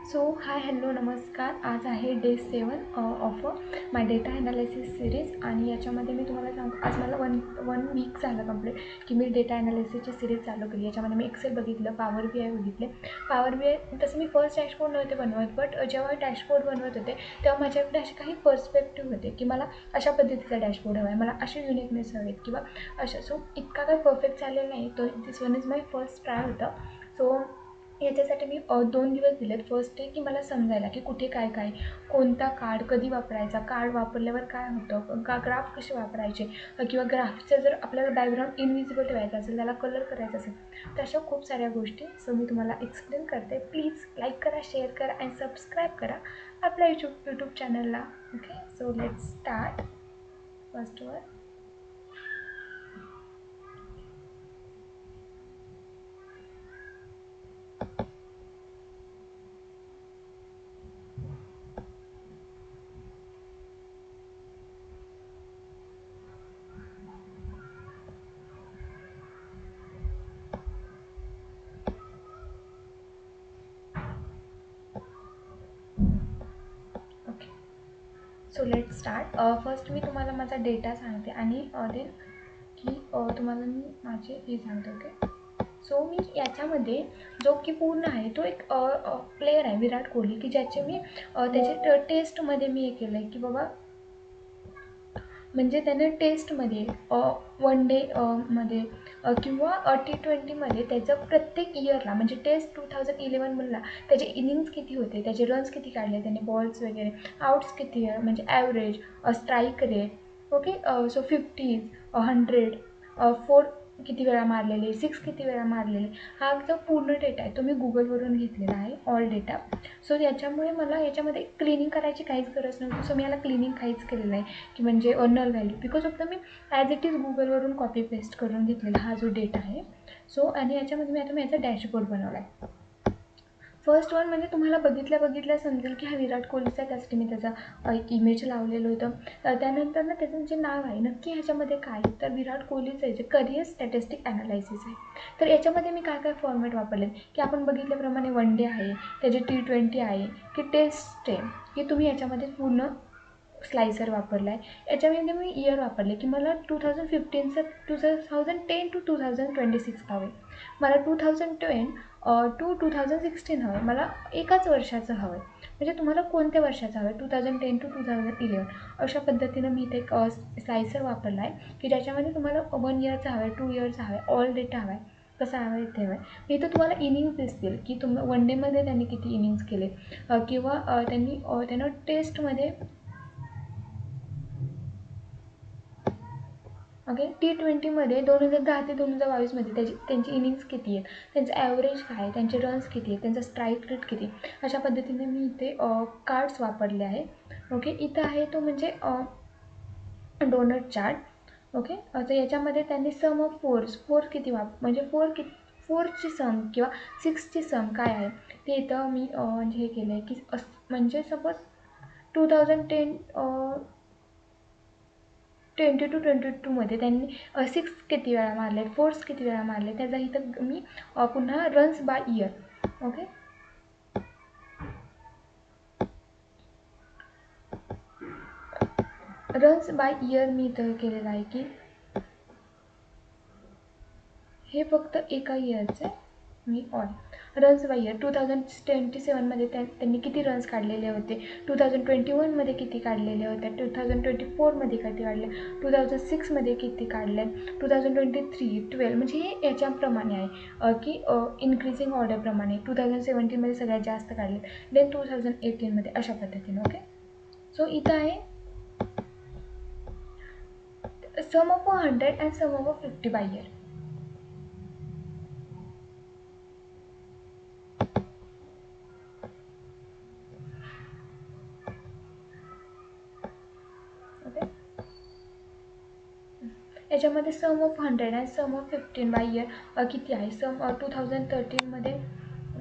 So hi hello नमस्कार. आज आहे day 7 of my data analysis series आणि याच्यामध्ये मी तुम्हाला सांगतो आज मला वन वीक झालं कंप्लीट की मी डेटा ॲनालिसिसची सिरीज चालू केली. याच्यामध्ये मी एक्सेल बघितलं, पॉवर बी आय बघितले. पॉवर बी आय तसं मी फर्स्ट डॅशबोर्ड नव्हते बनवत, बट जेव्हा डॅशबोर्ड बनवत होते तेव्हा माझ्याकडे असे काही पर्स्पेक्टिव्ह होते की मला अशा पद्धतीचा डॅशबोर्ड हवा आहे, मला असे युनिकनेस हवे आहेत किंवा अशा. सो इतका काही परफेक्ट झालेला नाही, तो this one is my first try होतं. सो याच्यासाठी मी 2 दिवस दिलेत. फर्स्ट डे की मला समजायला की कुठे काय काय, कोणता कार्ड कधी वापरायचा, कार्ड वापरल्यावर काय होतं, ग्राफ कसे वापरायचे किंवा ग्राफचं जर आपल्याला बॅकग्राऊंड इनविजिबल ठेवायचं असेल, त्याला कलर करायचा असेल, तर अशा खूप साऱ्या गोष्टी. सो मी तुम्हाला एक्सप्लेन करते. प्लीज लाईक करा, शेअर करा आणि सबस्क्राईब करा आपल्या यूट्यूब चॅनलला. Okay, so let's start. First वर okay, so let start. First मी तुम्हाला माझा डेटा सांगते आणि देन की तुम्हाला मी माझे हे सांगते. ओके, सो मी याच्यामध्ये जो की पूर्ण आहे तो एक प्लेयर आहे विराट कोहली, की ज्याचे मी त्याचे टेस्टमध्ये मी हे केलं आहे की बाबा, म्हणजे त्याने टेस्टमध्ये वन डे मध्ये किंवा T20मध्ये त्याचं प्रत्येक इयरला, म्हणजे टेस्ट 2011 त्याचे इनिंग्स किती होते, त्याचे रन्स किती काढले त्याने, बॉल्स वगैरे, आउट्स किती आहे, म्हणजे average, strike rate. Okay, so 50, 100, 4 किती वेळा मारलेले, 6 किती वेळा मारलेले, हा जो पूर्ण डेटा आहे तो मी गुगलवरून घेतलेला आहे, ऑल डेटा. सो याच्यामुळे मला याच्यामध्ये क्लिनिंग करायची काहीच गरज नव्हती. सो मी याला क्लिनिंग काहीच केलेलं नाही की म्हणजे null value, because of the मी ॲज इट इज गुगलवरून कॉपी पेस्ट करून घेतलेला हा जो डेटा आहे. सो आणि याच्यामध्ये मी याचा डॅशबोर्ड बनवला आहे. फर्स्ट वन म्हणजे तुम्हाला बघितल्या समजेल की हा विराट कोहलीचा आहे, त्यासाठी मी त्याचा एक इमेज लावलेलं होतं. त्यानंतर ना त्याचं जे नाव आहे नक्की ह्याच्यामध्ये काय, तर विराट कोहलीचं आहे जे करिअर स्टॅटिस्टिक ॲनालायसिस आहे. तर याच्यामध्ये मी काय काय फॉर्मॅट वापरले की आपण बघितल्याप्रमाणे वन डे आहे, त्याचे T20 आहे, की टेस्ट आहे, की तुम्ही याच्यामध्ये पूर्ण स्लायसर वापरला आहे. याच्यामध्ये मी इयर वापरले की मला 2015चं 2010 to 2026 हवे, मला 2010 टू 2016 हवं आहे, मला एकाच वर्षाचं हवं आहे. म्हणजे तुम्हाला कोणत्या वर्षाचं हवं आहे, 2010 to 2011. अशा पद्धतीनं मी इथे एक स्लायसर वापरला आहे की ज्याच्यामध्ये तुम्हाला 1 इयरचा हवं आहे, 2 इयरचा हवं आहे, ऑल डेटा हवा आहे, कसा हवा आहे इथे हवा आहे. इथं तुम्हाला इनिंग्स दिसतील की वन डेमध्ये त्यांनी किती इनिंग्स केले किंवा त्यानं टेस्टमध्ये. ओके, T20मध्ये 2010 ते 2022मध्ये त्यांची इनिंग्स किती आहेत, त्यांचं ॲव्हरेज काय आहे, त्यांचे रन्स किती आहेत, त्यांचा स्ट्राईक रेट किती. अशा पद्धतीने मी इथे कार्ड्स वापरले आहे. ओके, इथं आहे तो म्हणजे डोनट चार्ट. ओके, तर याच्यामध्ये त्यांनी सम ऑफ फोर्स किती म्हणजे फोरची सम किंवा 6ची सम काय आहे ते इथं मी म्हणजे हे केलं आहे की म्हणजे सपोज 2010 20 to 22मध्ये त्यांनी 6 किती वेळा मारले, फोर्स किती वेळा मारले, त्याचा इथं मी पुन्हा runs by year. Okay, runs by year मी इथं केलेलं आहे की हे फक्त एका इयरचं आहे. मी ऑल रन्स बाय इयर 2027मध्ये त्यांनी किती रन्स काढलेले होते, 2021मध्ये किती काढलेले होते, 2024मध्ये किती काढले, 2006मध्ये किती काढले, 2023, 12, म्हणजे हे याच्याप्रमाणे आहे की इन्क्रीजिंग ऑर्डरप्रमाणे. 2017मध्ये सगळ्यात जास्त काढले, देन 2018मध्ये, अशा पद्धतीने. ओके, सो इथं आहे sum of 100 and sum of 50 by year. Okay, याच्यामध्ये sum of 100 and sum of 15 by year किती आहे. सम 2013मध्ये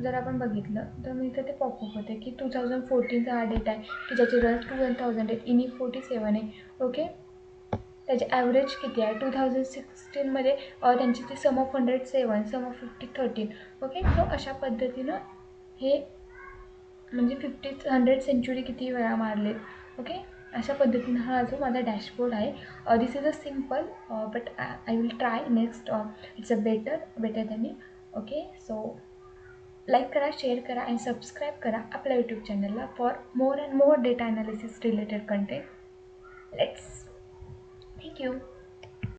जर आपण बघितलं तर मी इथं ते पॉपअप होते की 2014चा हा डेटा आहे की ज्याचे रन्स 1000 आहेत, इनिंग 47 आहे. ओके, त्याचे ॲव्हरेज किती आहे, 2016मध्ये त्यांची ती sum of 100 7, sum of 50 13. Okay, so अशा पद्धतीनं हे म्हणजे 100 सेंचुरी किती वेळा मारलेत. ओके, अशा पद्धतीनं हा जो माझा डॅशबोर्ड आहे. This is a simple but I will try next. It's a better than it. Okay, so like करा, शेअर करा आणि सबस्क्राईब करा आपल्या यूट्यूब चॅनलला for more and more data analysis related content. Let's. Thank you.